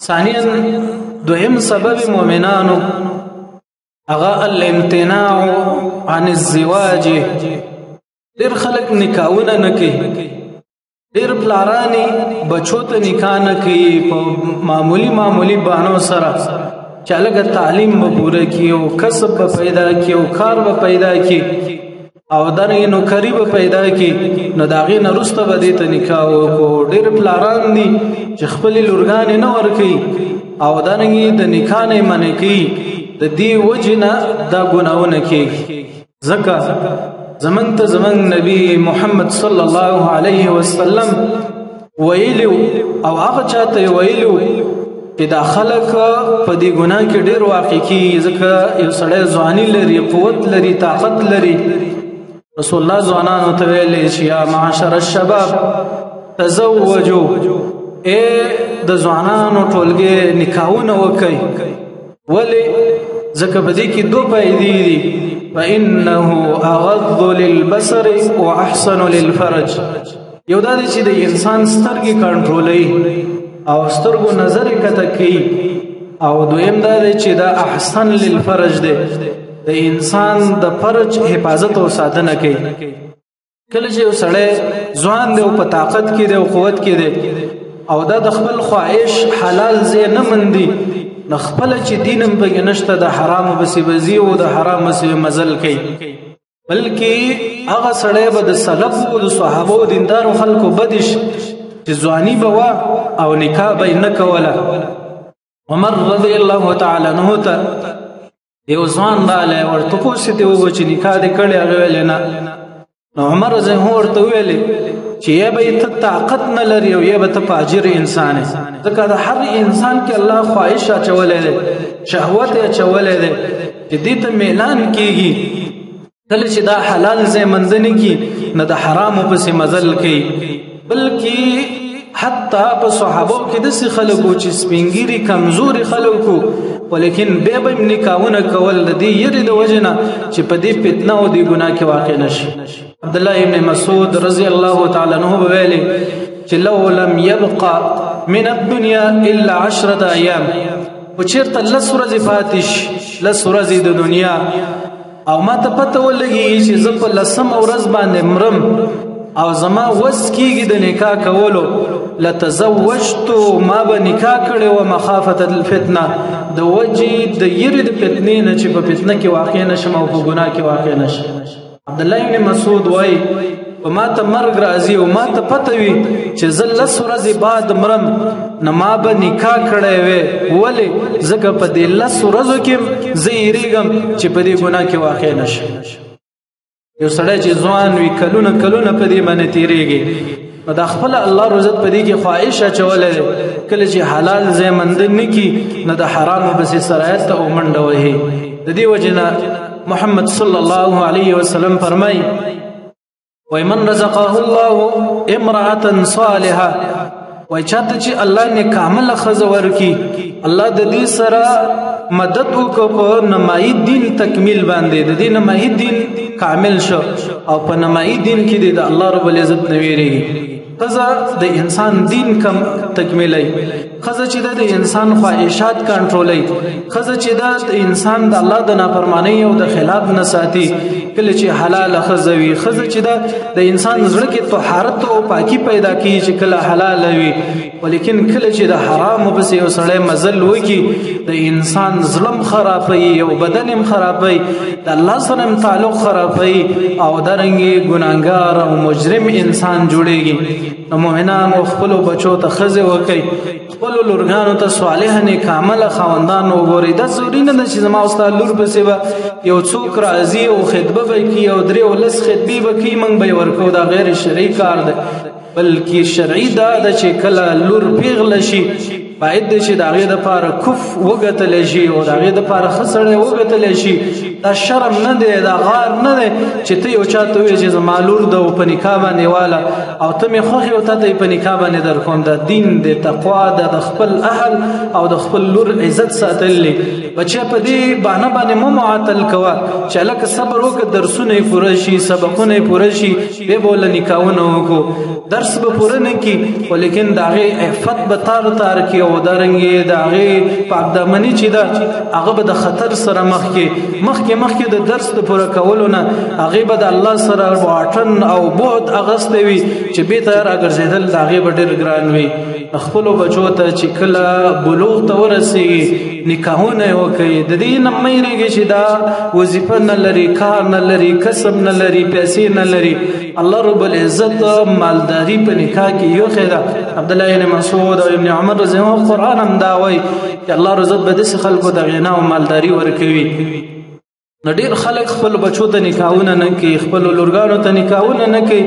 ثانيا دوهم سبب مؤمنانو اغا الامتناع عن الزواج. ډیر خلک نکاحونه نه کوي، ډیر پلارانی بچو ته نکاح نه کوي په معمولی بهانو سره چې هلکه تعلیم به پوره کړي او کسب به پیدا کړي او کار به پیدا کړي او دارنګې نوکري به پیدا کړي، نو د هغې نه وروسته به دې ته نکاح وکړو. ډېر پلاران دي چې خپلې لورګانې نه ورکوي او دارنګې د نکاح نه یې منع کوي. د دې وجې نه دا ګناهونه کېږي. ځکه زمونږ ته زمونږ نبي محمد صلی الله علیه وسلم ویلي او هغه چاته یې ویلي چې دا خلک په دې ګناه کې ډېر واقع کېږي. ځکه یو سړی ځواني لري، قوت لري، طاقت لري. رسول الله ځوانانو ته ویلي چې یا معاشر الشباب تزوجوا، د ځوانانو ټولګې نکاحونه وکړئ. ولې؟ ځکه په دې کې دو فایدې دي. فإنه أغض للبصر وأحسن للفرج. یو دا دی چې د انسان سترګې کنټرولوي او سترګو نظر یې کته کوي، او دویم دا دی چې دا احسن للفرج دی، د انسان د فرج حفاظت او ساتنه کوي. کله چې یو سړی ځوان دی او په طاقت کې دی او قوت کې دی او دا د خپل خواهش حلال ځای نه مندي، نو خپله چې دین هم پکې نشته، د حرامو پسې به ځي او د حرام پسې مزل کوي. بلکې هغه سړی به د سلفو او د صحابو او دیندارو خلکو بدش چې ځواني به وه او نکاح به یې نه کوله. عمر رضی الله تعالی عنه ته یو ځوان راغلی، ورته پوښتنې ته وکړه چې نکاح دې کړی؟ هغه ویلې نه. نو عمر رضی الله عنه ورته ویلې چې یا به ته طاقت نه لري او یا به ته فاجر انسان یې. ځکه د هر انسان کې الله خواهش اچولی دی، شهوت یې اچولی دی چې دې ته میلان کېږي. کله چې دا حلال ځای موندنې کې نه د حرامو پسې مزل کوي. بلکې حتی په صحابو کې داسې خلک وو چې سپینګیري کمزوري خلک وو، ولیکن بیا به یې نکاحونه کول د دې یرې د وجې نه چې په دې فتنه او دې ګناه کې واقع نه شي. عبدالله ابن مسعود رضی الله تعالی عنه به ویلي چې لو لم يبقى من الدنيا الا 10 ایام، و چېرته 10 ورځې پاتې شي، 10 ورځې د دنیا، او ما ته پته ولګي چې زه په 10مه ورځ باندې مرم او زما وس کېږي د نکاح کولو، لتزوجتو، ما به نکاح کړی و مخافة الفتنه، د وجې د یرې د فتنې نه چې په فتنه کې واقع نشم او په ګناه کې واقع نشم. عبدالله ابن مسعود وایي په ما ته مرګ راځي او ما ته پته وي چې زه 10 ورځې بعد مرم، نه ما به نکاح کړی وی. ولې؟ ځکه په دې 10 ورځو کې زه یېرېږم چې په دې ګناه کې واقع نشم. یو سړی چې ځوان وي کلونه په دې باندې تېرېږي، نو دا خپله الله رضت په دې کې خواهش اچولی دی. کله چې حلال ځای موندل نه کړي، نو د حرامو پسې سرایت ته او منډه وهي. د دې وجې نه محمد صلی الله علیه وسلم فرمایي وای من رزقه الله امرأة صالحه، وای چاته چې الله نه کامله ښځه ورکړي، الله د دې سره مدد وکړو په نمایي دین تکمیل باندې، د دې نمایي دین کامل شو او په نمایي دین کې د الله رب العزت نه ویریږي. ښځه د انسان دین کم تکمیلوي، ښځه چې د انسان خواهشات کنټرولوي، ښځه چې د انسان د الله د نافرمانی او د خلاف نه ساتي. کله چې حلاله ښځه وي، ښځه چې د انسان زړه کې طهارت او پاکي پیدا کوي چې کله حلاله وي. ولیکن کله چې د حرامو پسې یو سړی مزل وکړي، د انسان زړه خرابوي او بدن هم خرابوي، د الله سره هم تعلق خرابوي او دارنګې ګناهګار او مجرم انسان جوړېږي. نو مؤمنانو خپلو بچو ته ښځې وکړئ، خپلو لورګانو ته صالحه نیکعمله خاوندان وګورئ. دا ضروري نه ده چې زما او ستا لور پسې به یو څوک راځي او خطبه به کوي او 3 او 10 خطبې به کوي، موږ به یې ورکوو. دا غیر شرعي کار دی. بلکې شرعي دا ده چې کله لور پیغله شي، باید دی چې د هغې دپاره کف وګتلی شي او د هغې دپاره ښه سړی وګتلی شي. دا شرم نه دی، دا غار نه دی چې ته یو چا ته وایې چې زما لور ده او په نکاح باندې واله او ته مې خوښ یې او تا ته یې په نکاح باندې در کوم. دا دین دی، تقوا ده، د خپل اهل او د خپل لور عزت ساتل دی. بچیا په دې بهانه باندې مه معطل کوه چې هلکه صبر وکړه، درسونه یې پوره شي، سبقونه یې پوره شي، بیا به ورله نکاحونه وکړو. درس به پوره نه کړي، ولیکن د هغې عفت به تار کړي او او دارنګې د هغې پاکدامني چې ده هغه به د خطر سره مخکې د درس د پوره کولو نه هغې به د الله سره واټن او بعد اغستی وي چې بېرته راګرځېدل د هغې به ډېر ګران وي. خپلو بچو ته چې کله بلوغ ته ورسېږي نکاحونه یې وکوي، د دې نه مه هېرېږي چې دا وظیفه نه لري، کار نه لري، کسب نه لري، پیسې نه لري. الله رب العزت مالداري په نکاح کې یوښې ده. عبدالله بن مسعود او ابن عمر رضی الله عنه قرآن هم دا وایي چې الله رب العزت به داسې خلکو ته غنا او مالداري ورکوي. نو ډېر خلک خپل بچو ته نکاحونه نه کوي، خپلو لورګانو ته نکاحونه نه کوي،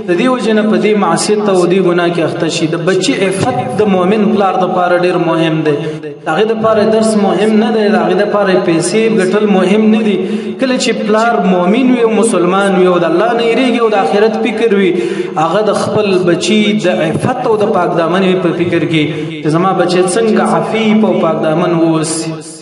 د دې وجې نه په دې معصیت او دې ګناه کې اخته شي. د بچي عفت د مؤمن پلار دپاره ډېر مهم دی. د هغې دپاره درس مهم نه دی، د هغې دپاره پیسې ګټل مهم نه دي. کله چې پلار مؤمن وي او مسلمان وي او د الله نه یېرېږي او د آخرت فکر وي، هغه د خپل بچي د عفت او د پاکدامن په فکر کې چې زما بچی څنګه عفیف او پاکدامن واوسي.